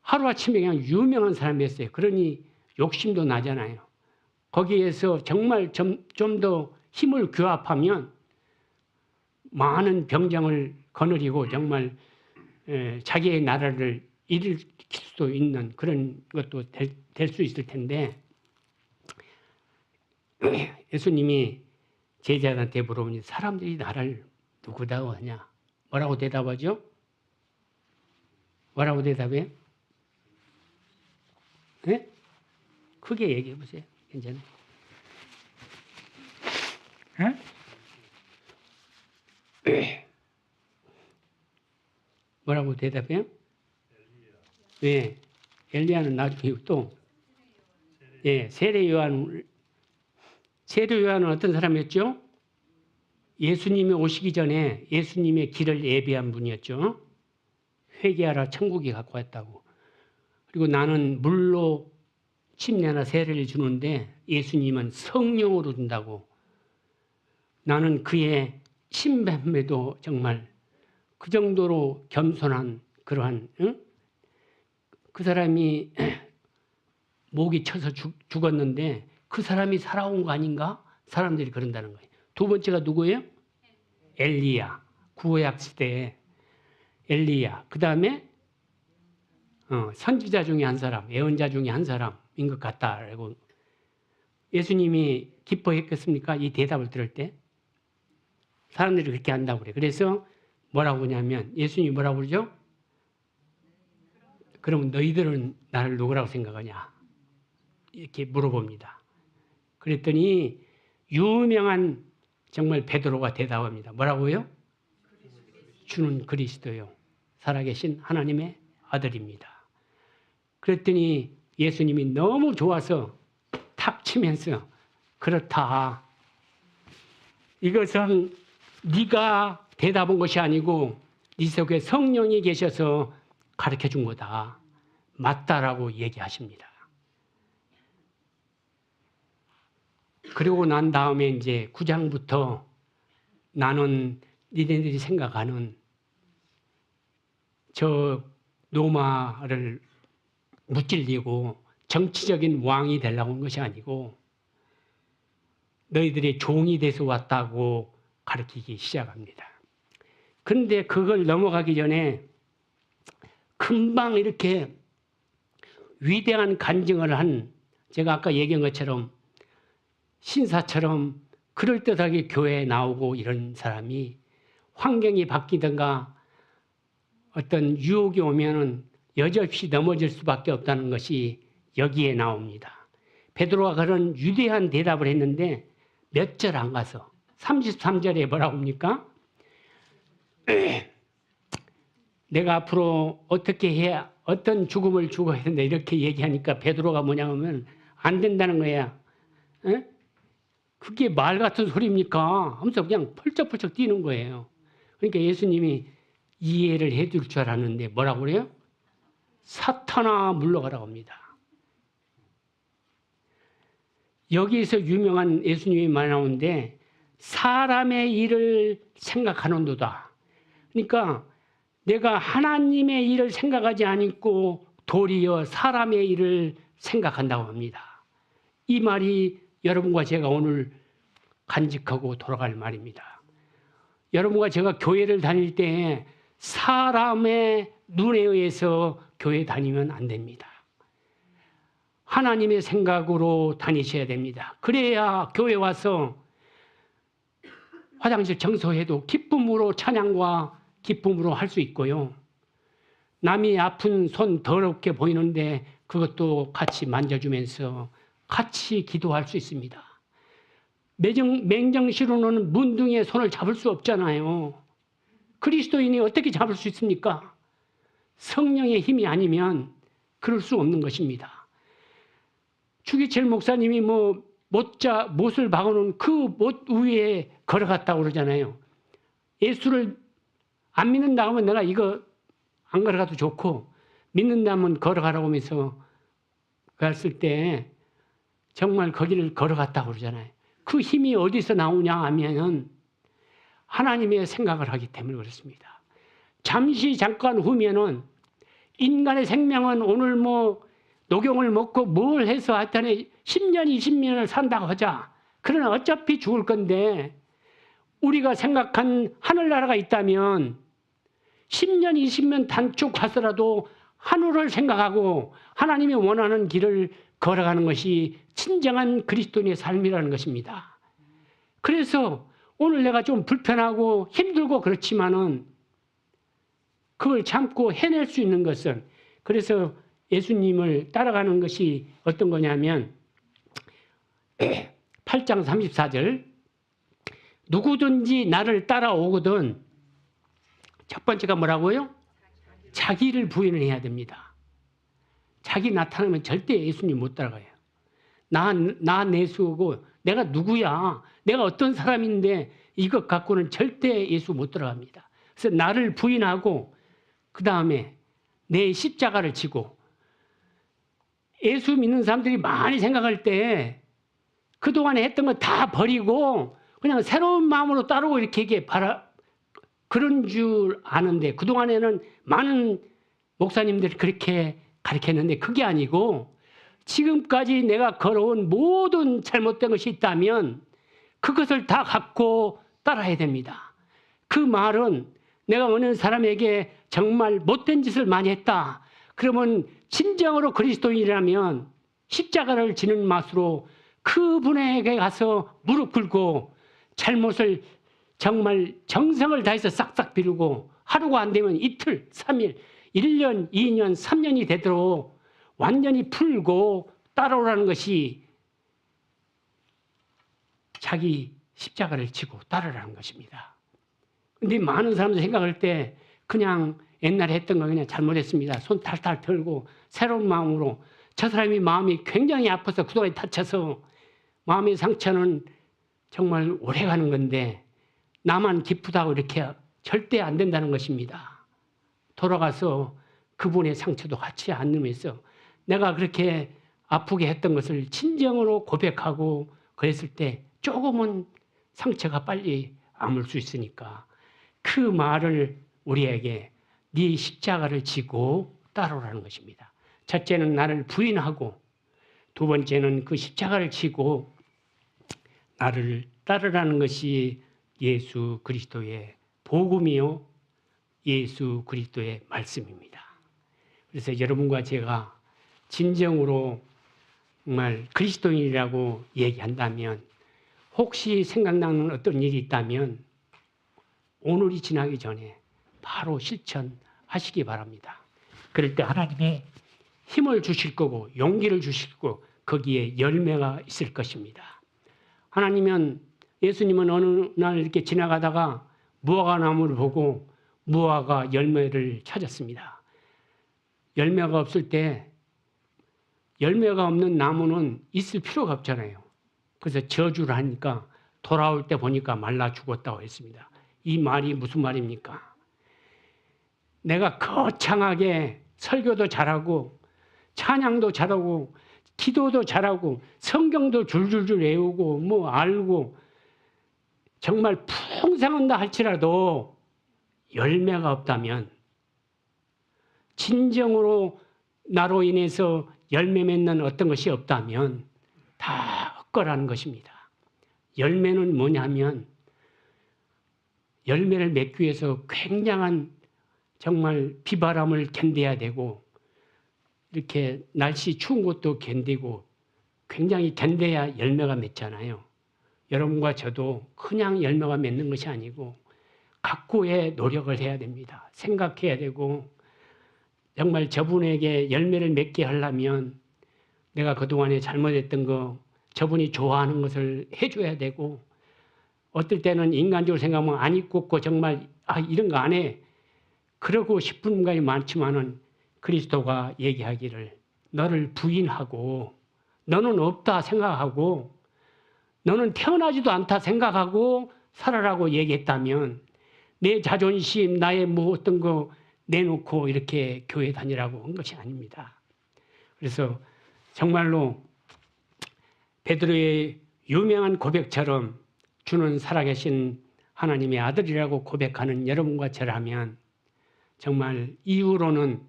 하루아침에 그냥 유명한 사람이 됐어요. 그러니 욕심도 나잖아요. 거기에서 정말 좀 더 힘을 규합하면 많은 병정을 거느리고 정말 자기의 나라를 일으킬 수도 있는 그런 것도 될 수 있을 텐데 예수님이 제자들한테 물어보니 사람들이 나를 누구다고 하냐? 뭐라고 대답하죠? 뭐라고 대답해요? 네? 크게 얘기해 보세요. 괜찮아요. 네? 뭐라고 대답해요? 네. 엘리야는 나중에 또 세례 요한은 어떤 사람이었죠? 예수님이 오시기 전에 예수님의 길을 예비한 분이었죠. 회개하라 천국이 갖고 왔다고. 그리고 나는 물로 침례나 세례를 주는데 예수님은 성령으로 준다고. 나는 그의 신뱀에도 정말 그 정도로 겸손한 그러한 그 사람이 목이 쳐서 죽었는데 그 사람이 살아온 거 아닌가? 사람들이 그런다는 거예요. 두 번째가 누구예요? 엘리야. 구약 시대에 엘리야. 그 다음에 선지자 중에 한 사람, 예언자 중에 한 사람인 것 같다라고 예수님이 기뻐했겠습니까? 이 대답을 들을 때 사람들이 그렇게 한다고 그래. 그래서 뭐라고 하냐면 예수님이 뭐라고 그러죠? 그러면 너희들은 나를 누구라고 생각하냐? 이렇게 물어봅니다. 그랬더니 유명한 정말 베드로가 대답합니다. 뭐라고요? 주는 그리스도요. 살아계신 하나님의 아들입니다. 그랬더니 예수님이 너무 좋아서 탁 치면서 그렇다. 이것은 네가 대답한 것이 아니고 네 속에 성령이 계셔서 가르쳐 준 거다. 맞다라고 얘기하십니다. 그리고 난 다음에 이제 9장부터 나는 니네들이 생각하는 저 로마를 무찔리고 정치적인 왕이 되려고 한 것이 아니고 너희들의 종이 돼서 왔다고 가르치기 시작합니다. 그런데 그걸 넘어가기 전에 금방 이렇게 위대한 간증을 한, 제가 아까 얘기한 것처럼 신사처럼 그럴듯하게 교회에 나오고 이런 사람이 환경이 바뀌든가 어떤 유혹이 오면은 여지없이 넘어질 수밖에 없다는 것이 여기에 나옵니다. 베드로가 그런 위대한 대답을 했는데 몇 절 안 가서 33절에 뭐라고 합니까? 내가 앞으로 어떻게 해야 어떤 죽음을 죽어야 된다 이렇게 얘기하니까 베드로가 뭐냐면 안 된다는 거야. 에? 그게 말 같은 소리입니까? 하면서 그냥 펄쩍펄쩍 뛰는 거예요. 그러니까 예수님이 이해를 해줄 줄 알았는데 뭐라고 그래요? 사탄아 물러가라고 합니다. 여기에서 유명한 예수님이 말 나오는데 사람의 일을 생각하는도다. 그러니까 내가 하나님의 일을 생각하지 않고 도리어 사람의 일을 생각한다고 합니다. 이 말이 여러분과 제가 오늘 간직하고 돌아갈 말입니다. 여러분과 제가 교회를 다닐 때 사람의 눈에 의해서 교회 다니면 안 됩니다. 하나님의 생각으로 다니셔야 됩니다. 그래야 교회 와서 화장실 청소해도 기쁨으로 찬양과 기쁨으로 할 수 있고요. 남이 아픈 손 더럽게 보이는데 그것도 같이 만져주면서 같이 기도할 수 있습니다. 맹정시로는 문둥이에 손을 잡을 수 없잖아요. 그리스도인이 어떻게 잡을 수 있습니까? 성령의 힘이 아니면 그럴 수 없는 것입니다. 추기철 목사님이 못을 박아놓은 그 못 위에 걸어갔다고 그러잖아요. 예수를 안 믿는다고 하면 내가 이거 안 걸어가도 좋고 믿는다면 걸어가라고 하면서 갔을 때 정말 거기를 걸어갔다고 그러잖아요. 그 힘이 어디서 나오냐 하면은 하나님의 생각을 하기 때문에 그렇습니다. 잠깐 후면은 인간의 생명은 오늘 녹용을 먹고 뭘 해서 하여튼 10년, 20년을 산다고 하자. 그러나 어차피 죽을 건데 우리가 생각한 하늘나라가 있다면 10년, 20년 단축 가서라도 하늘을 생각하고 하나님이 원하는 길을 걸어가는 것이 진정한 그리스도인의 삶이라는 것입니다. 그래서 오늘 내가 좀 불편하고 힘들고 그렇지만은 그걸 참고 해낼 수 있는 것은, 그래서 예수님을 따라가는 것이 어떤 거냐면 8장 34절 누구든지 나를 따라오거든 첫 번째가 뭐라고요? 자기를 부인을 해야 됩니다. 자기 나타나면 절대 예수님 못 따라가요. 나 내수고 내가 누구야? 내가 어떤 사람인데 이것 갖고는 절대 예수 못 들어갑니다. 그래서 나를 부인하고 그 다음에 내 십자가를 지고, 예수 믿는 사람들이 많이 생각할 때 그동안에 했던 거 다 버리고 그냥 새로운 마음으로 따르고 이렇게 그런 줄 아는데, 그동안에는 많은 목사님들이 그렇게 가르쳤는데 그게 아니고 지금까지 내가 걸어온 모든 잘못된 것이 있다면 그것을 다 갖고 따라야 됩니다. 그 말은 내가 어느 사람에게 정말 못된 짓을 많이 했다. 그러면 진정으로 그리스도인이라면 십자가를 지는 맛으로 그분에게 가서 무릎 꿇고 잘못을 정말 정성을 다해서 싹싹 비우고 하루가 안 되면 이틀, 3일, 1년, 2년, 3년이 되도록 완전히 풀고 따라오라는 것이 자기 십자가를 지고 따르라는 것입니다. 근데 많은 사람들 생각할 때 그냥 옛날에 했던 거 그냥 잘못했습니다. 손 탈탈 털고 새로운 마음으로, 저 사람이 마음이 굉장히 아파서 그동안 다쳐서 마음의 상처는 정말 오래 가는 건데 나만 기쁘다고 이렇게 절대 안 된다는 것입니다. 돌아가서 그분의 상처도 같이 안으면서 내가 그렇게 아프게 했던 것을 진정으로 고백하고 그랬을 때 조금은 상처가 빨리 아물 수 있으니까 그 말을 우리에게 네 십자가를 지고 따르라는 것입니다. 첫째는 나를 부인하고 두 번째는 그 십자가를 지고 나를 따르라는 것이 예수 그리스도의 복음이요 예수 그리스도의 말씀입니다. 그래서 여러분과 제가 진정으로 정말 그리스도인이라고 얘기한다면 혹시 생각나는 어떤 일이 있다면 오늘이 지나기 전에 바로 실천하시기 바랍니다. 그럴 때 하나님의 힘을 주실 거고 용기를 주실 거고 거기에 열매가 있을 것입니다. 하나님은 예수님은 어느 날 이렇게 지나가다가 무화과 나무를 보고 무화과 열매를 찾았습니다. 열매가 없을 때 열매가 없는 나무는 있을 필요가 없잖아요. 그래서 저주를 하니까 돌아올 때 보니까 말라 죽었다고 했습니다. 이 말이 무슨 말입니까? 내가 거창하게 설교도 잘하고 찬양도 잘하고 기도도 잘하고 성경도 줄줄줄 외우고 뭐 알고 정말 풍성한다 할지라도 열매가 없다면 진정으로 나로 인해서 열매 맺는 어떤 것이 없다면 다 헛거라는 것입니다. 열매는 뭐냐면 열매를 맺기 위해서 굉장한 정말 비바람을 견뎌야 되고 이렇게 날씨 추운 것도 견디고 굉장히 견뎌야 열매가 맺잖아요. 여러분과 저도 그냥 열매가 맺는 것이 아니고 각고의 노력을 해야 됩니다. 생각해야 되고 정말 저분에게 열매를 맺게 하려면 내가 그동안에 잘못했던 거 저분이 좋아하는 것을 해줘야 되고 어떨 때는 인간적으로 생각하면 안 입고 정말 이런 거 안 해. 그러고 싶은 분이 많지만은 그리스도가 얘기하기를 너를 부인하고 너는 없다 생각하고 너는 태어나지도 않다 생각하고 살아라고 얘기했다면 내 자존심 나의 뭐 어떤 거 내놓고 이렇게 교회 다니라고 한 것이 아닙니다. 그래서 정말로 베드로의 유명한 고백처럼 주는 살아계신 하나님의 아들이라고 고백하는 여러분과 저라면 정말 이후로는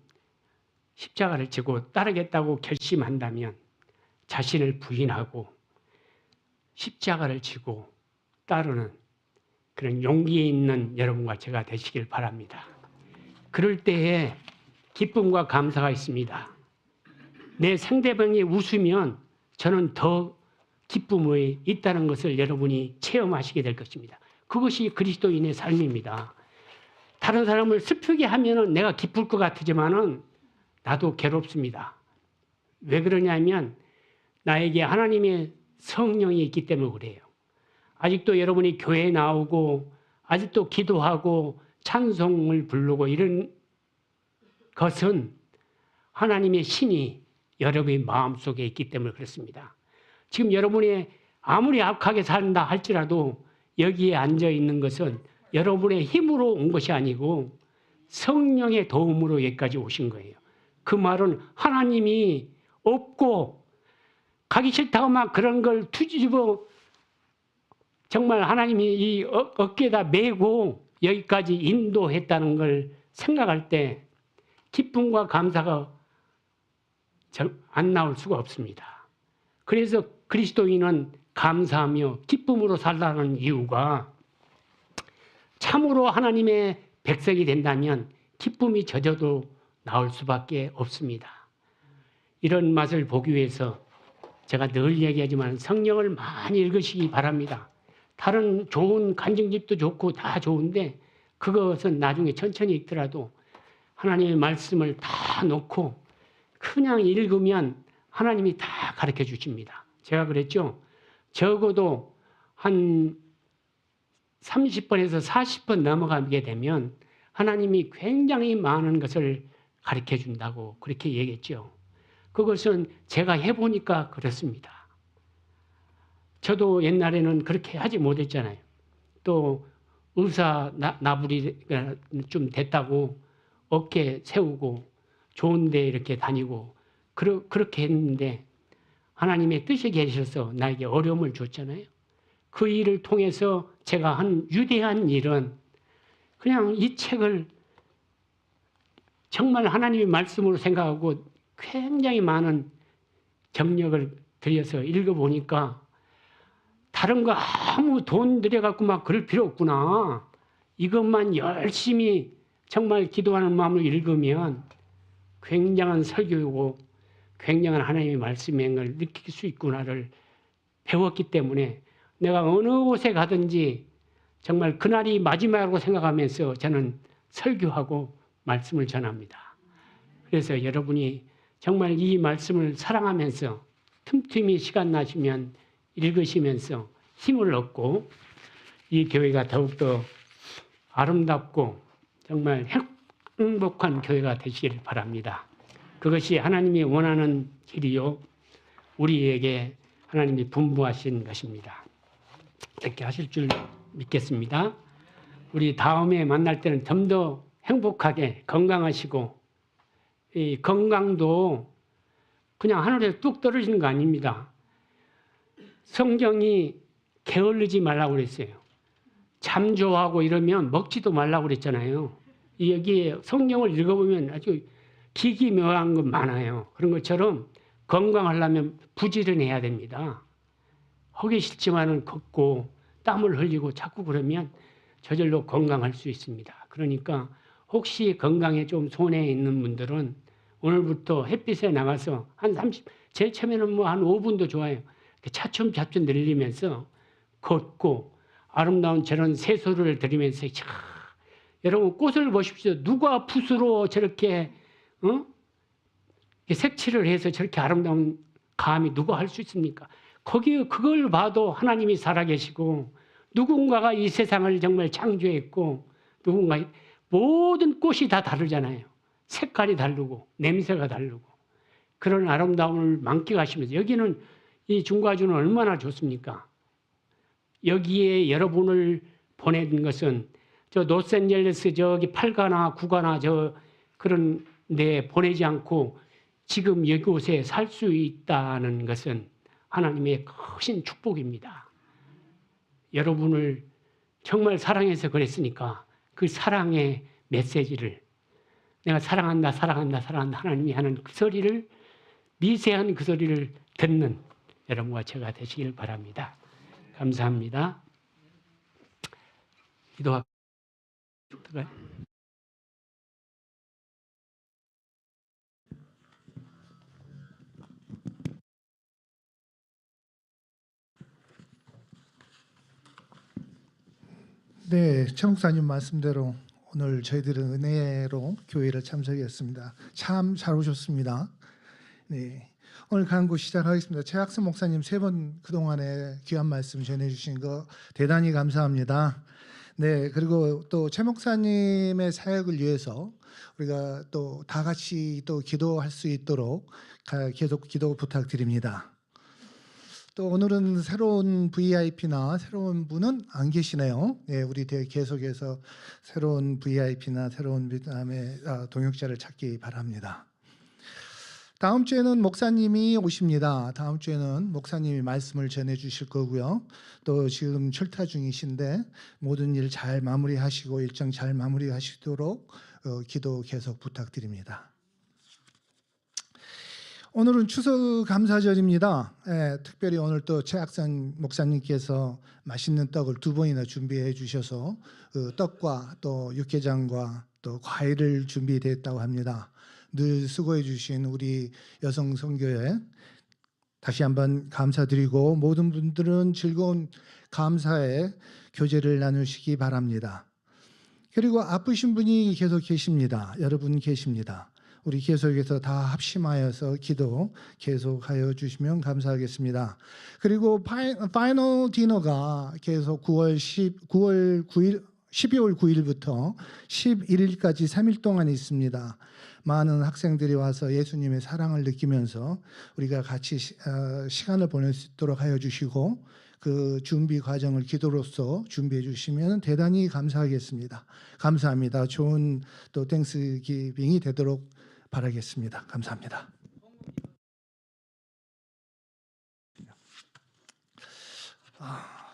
십자가를 지고 따르겠다고 결심한다면 자신을 부인하고 십자가를 지고 따르는 그런 용기 있는 여러분과 제가 되시길 바랍니다. 그럴 때에 기쁨과 감사가 있습니다. 내 상대방이 웃으면 저는 더 기쁨이 있다는 것을 여러분이 체험하시게 될 것입니다. 그것이 그리스도인의 삶입니다. 다른 사람을 슬프게 하면 내가 기쁠 것 같지만은 나도 괴롭습니다. 왜 그러냐면 나에게 하나님의 성령이 있기 때문에 그래요. 아직도 여러분이 교회에 나오고 아직도 기도하고 찬송을 부르고 이런 것은 하나님의 신이 여러분의 마음속에 있기 때문에 그렇습니다. 지금 여러분이 아무리 악하게 산다 할지라도 여기에 앉아 있는 것은 여러분의 힘으로 온 것이 아니고 성령의 도움으로 여기까지 오신 거예요. 그 말은 하나님이 없고 가기 싫다고 막 그런 걸 투집어 정말 하나님이 이 어깨에다 메고 여기까지 인도했다는 걸 생각할 때 기쁨과 감사가 안 나올 수가 없습니다. 그래서 그리스도인은 감사하며 기쁨으로 살라는 이유가 참으로 하나님의 백성이 된다면 기쁨이 젖어도 나올 수밖에 없습니다. 이런 맛을 보기 위해서 제가 늘 얘기하지만 성경을 많이 읽으시기 바랍니다. 다른 좋은 간증집도 좋고 다 좋은데 그것은 나중에 천천히 읽더라도 하나님의 말씀을 다 놓고 그냥 읽으면 하나님이 다 가르쳐 주십니다. 제가 그랬죠. 적어도 한 30번에서 40번 넘어가게 되면 하나님이 굉장히 많은 것을 가르쳐 준다고 그렇게 얘기했죠. 그것은 제가 해보니까 그렇습니다. 저도 옛날에는 그렇게 하지 못했잖아요. 또 의사 나불이가 좀 됐다고 어깨 세우고 좋은데 이렇게 다니고 그렇게 했는데 하나님의 뜻이 계셔서 나에게 어려움을 줬잖아요. 그 일을 통해서 제가 한 위대한 일은 그냥 이 책을 정말 하나님의 말씀으로 생각하고 굉장히 많은 정력을 들여서 읽어보니까 다른 거 아무 돈 들여갖고 막 그럴 필요 없구나. 이것만 열심히 정말 기도하는 마음으로 읽으면 굉장한 설교이고 굉장한 하나님의 말씀의 걸 느낄 수 있구나를 배웠기 때문에 내가 어느 곳에 가든지 정말 그날이 마지막이라고 생각하면서 저는 설교하고 말씀을 전합니다. 그래서 여러분이 정말 이 말씀을 사랑하면서 틈틈이 시간 나시면 읽으시면서 힘을 얻고 이 교회가 더욱더 아름답고 정말 행복한 교회가 되시길 바랍니다. 그것이 하나님이 원하는 길이요 우리에게 하나님이 분부하신 것입니다. 이렇게 하실 줄 믿겠습니다. 우리 다음에 만날 때는 좀 더 행복하게 건강하시고 이 건강도 그냥 하늘에서 뚝 떨어지는 거 아닙니다. 성경이 게을르지 말라고 그랬어요. 잠 좋아하고 이러면 먹지도 말라고 그랬잖아요. 여기에 성경을 읽어보면 아주 기기묘한 것 많아요. 그런 것처럼 건강하려면 부지런해야 됩니다. 하기 싫지만은 걷고 땀을 흘리고 자꾸 그러면 저절로 건강할 수 있습니다. 그러니까 혹시 건강에 좀 손해 있는 분들은 오늘부터 햇빛에 나가서 한 30, 제일 처음에는 뭐 한 5분도 좋아요. 차츰차츰 늘리면서 걷고 아름다운 저런 새소리를 들으면서 여러분 꽃을 보십시오. 누가 붓으로 저렇게 색칠을 해서 저렇게 아름다운 감이 누가 할 수 있습니까? 그걸 봐도 하나님이 살아계시고 누군가가 이 세상을 정말 창조했고 누군가 모든 꽃이 다 다르잖아요. 색깔이 다르고 냄새가 다르고 그런 아름다움을 만끽하시면서 여기는 이 중과주는 얼마나 좋습니까? 여기에 여러분을 보낸 것은 저 로스앤젤레스 저기 8가나 9가나 저 그런 데 보내지 않고 지금 이곳에 살 수 있다는 것은 하나님의 크신 축복입니다. 여러분을 정말 사랑해서 그랬으니까 그 사랑의 메시지를 내가 사랑한다 사랑한다 사랑한다 하나님이 하는 그 소리를 미세한 그 소리를 듣는 여러분과 제가 되시길 바랍니다. 감사합니다. 기도할까요? 네, 최 목사님 말씀대로 오늘 저희들은 은혜로 교회를 참석했습니다. 참 잘 오셨습니다. 네, 오늘 강구 시작하겠습니다. 최학선 목사님 3번 그동안에 귀한 말씀 전해주신 거 대단히 감사합니다. 네, 그리고 또 최 목사님의 사역을 위해서 우리가 또 다 같이 또 기도할 수 있도록 계속 기도 부탁드립니다. 또 오늘은 새로운 VIP나 새로운 분은 안 계시네요. 네, 우리 계속해서 새로운 VIP나 새로운 그다음에 동역자를 찾기 바랍니다. 다음 주에는 목사님이 오십니다. 다음 주에는 목사님이 말씀을 전해 주실 거고요. 또 지금 출타 중이신데 모든 일 잘 마무리하시고 일정 잘 마무리하시도록 기도 계속 부탁드립니다. 오늘은 추석 감사절입니다. 특별히 오늘 또 최학선 목사님께서 맛있는 떡을 2번이나 준비해 주셔서 떡과 또 육개장과 또 과일을 준비됐다고 합니다. 늘 수고해 주신 우리 여성 선교회 다시 한번 감사드리고 모든 분들은 즐거운 감사의 교제를 나누시기 바랍니다. 그리고 아프신 분이 계속 계십니다. 여러분 계십니다. 우리 계속해서 다 합심하여서 기도 계속하여 주시면 감사하겠습니다. 그리고 파이널 디너가 계속 12월 9일부터 11일까지 3일 동안 있습니다. 많은 학생들이 와서 예수님의 사랑을 느끼면서 우리가 같이 시간을 보낼 수 있도록 하여 주시고 그 준비 과정을 기도로서 준비해 주시면 대단히 감사하겠습니다. 감사합니다. 좋은 또 땡스기빙이 되도록 바라겠습니다. 감사합니다.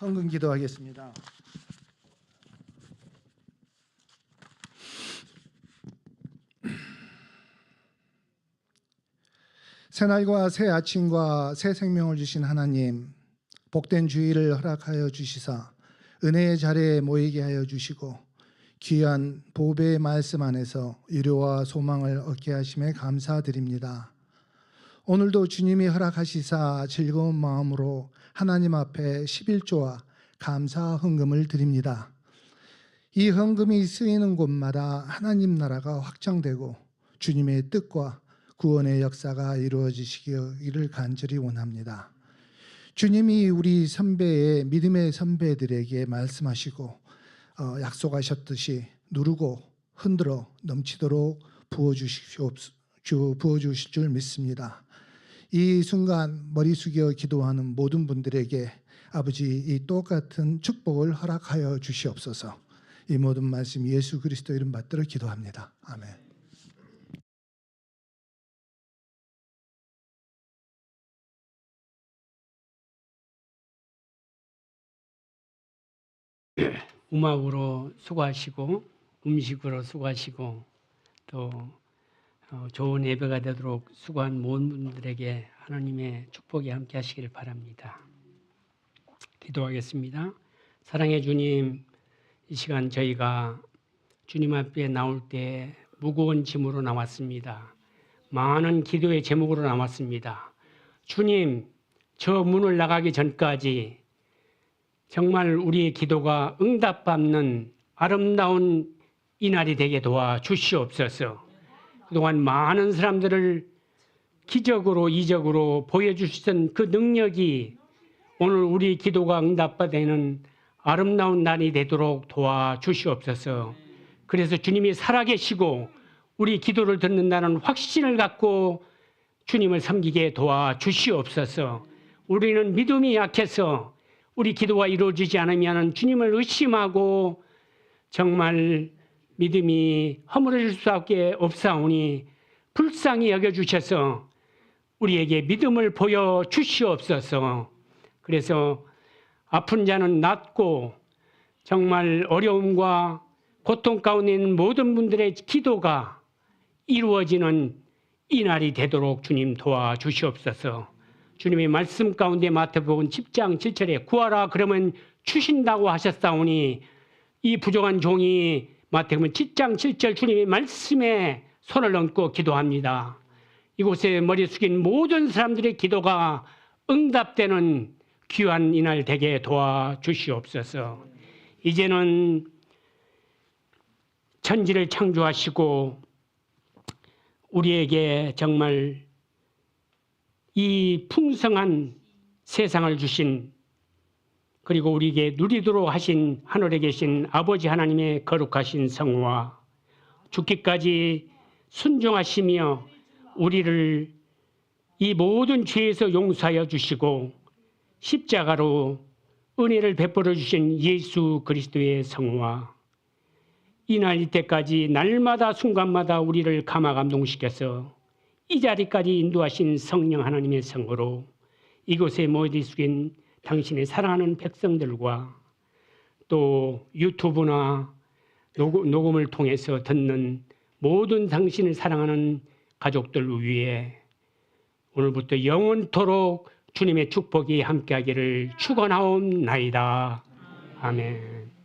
헌금 기도하겠습니다. 새날과 새 아침과 새 생명을 주신 하나님, 복된 주일을 허락하여 주시사 은혜의 자리에 모이게 하여 주시고 귀한 보배의 말씀 안에서 위로와 소망을 얻게 하심에 감사드립니다. 오늘도 주님이 허락하시사 즐거운 마음으로 하나님 앞에 11조와 감사 헌금을 드립니다. 이 헌금이 쓰이는 곳마다 하나님 나라가 확장되고 주님의 뜻과 구원의 역사가 이루어지시기를 간절히 원합니다. 주님이 우리 선배의 믿음의 선배들에게 말씀하시고 약속하셨듯이 누르고 흔들어 넘치도록 부어주실 줄 믿습니다. 이 순간 머리 숙여 기도하는 모든 분들에게 아버지 이 똑같은 축복을 허락하여 주시옵소서. 이 모든 말씀 예수 그리스도 이름 받들어 기도합니다. 아멘. 음악으로 수고하시고 음식으로 수고하시고 또 좋은 예배가 되도록 수고한 모든 분들에게 하나님의 축복이 함께 하시길 바랍니다. 기도하겠습니다. 사랑의 주님, 이 시간 저희가 주님 앞에 나올 때 무거운 짐으로 나왔습니다. 많은 기도의 제목으로 나왔습니다. 주님, 저 문을 나가기 전까지 정말 우리의 기도가 응답받는 아름다운 이날이 되게 도와주시옵소서. 그동안 많은 사람들을 기적으로 이적으로 보여주시던 그 능력이 오늘 우리 기도가 응답받는 아름다운 날이 되도록 도와주시옵소서. 그래서 주님이 살아계시고 우리 기도를 듣는다는 확신을 갖고 주님을 섬기게 도와주시옵소서. 우리는 믿음이 약해서 우리 기도가 이루어지지 않으면 주님을 의심하고 정말 믿음이 허물어질 수밖에 없사오니 불쌍히 여겨주셔서 우리에게 믿음을 보여주시옵소서. 그래서 아픈 자는 낫고 정말 어려움과 고통 가운데 있는 모든 분들의 기도가 이루어지는 이 날이 되도록 주님 도와주시옵소서. 주님의 말씀 가운데 마태복음 10장 7절에 구하라 그러면 주신다고 하셨사오니 이 부족한 종이 마태복음 10장 7절 주님의 말씀에 손을 얹고 기도합니다. 이곳에 머리 숙인 모든 사람들의 기도가 응답되는 귀한 이날 되게 도와주시옵소서. 이제는 천지를 창조하시고 우리에게 정말 이 풍성한 세상을 주신 그리고 우리에게 누리도록 하신 하늘에 계신 아버지 하나님의 거룩하신 성화 죽기까지 순종하시며 우리를 이 모든 죄에서 용서하여 주시고 십자가로 은혜를 베풀어 주신 예수 그리스도의 성화 이날 이때까지 날마다 순간마다 우리를 감화 감동시켜서 이 자리까지 인도하신 성령 하나님의 성으로 이곳에 모여 숙인 당신의 사랑하는 백성들과 또 유튜브나 녹음을 통해서 듣는 모든 당신을 사랑하는 가족들 위해 오늘부터 영원토록 주님의 축복이 함께하기를 축원하옵나이다. 아멘.